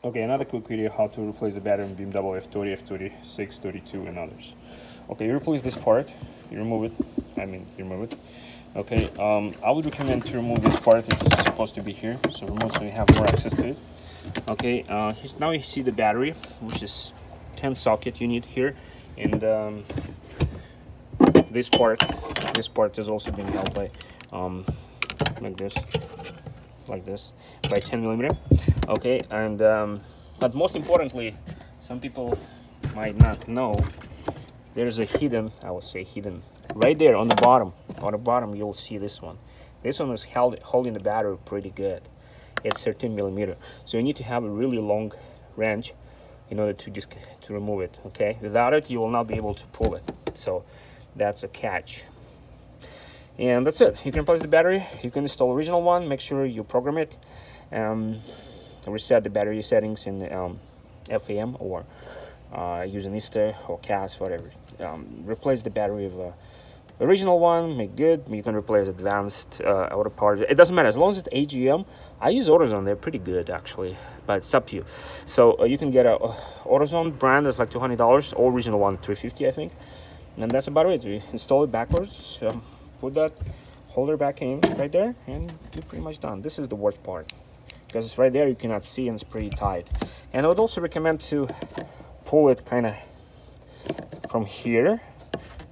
Okay, another quick video how to replace the battery in BMW F30, F36, 32 and others. Okay, you replace this part, you remove it, you remove it. Okay, I would recommend to remove this part. It's supposed to be here, so remove so you have more access to it. Okay, now you see the battery, which is 10 socket you need here, and this part is also being held by like this by 10 millimeter. Okay, and but most importantly, some people might not know, there's a hidden, I would say hidden, right there on the bottom. On the bottom you'll see this one. This one is holding the battery pretty good. It's 13 millimeter, so you need to have a really long wrench in order to remove it. Okay, without it you will not be able to pull it, so that's a catch. And that's it. You can replace the battery, you can install original one, make sure you program it, reset the battery settings in FAM or use an Easter or CAS, whatever. Replace the battery of original one, make good. You can replace advanced auto parts. It doesn't matter as long as it's AGM. I use AutoZone, they're pretty good actually, but it's up to you. So you can get a AutoZone brand that's like $200, or original one $350 I think, and that's about it. You install it backwards, put that holder back in right there, and you're pretty much done. This is the worst part because it's right there, you cannot see, and it's pretty tight. And I would also recommend to pull it kind of from here,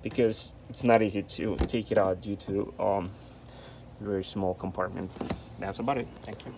because it's not easy to take it out due to very small compartment. That's about it. Thank you.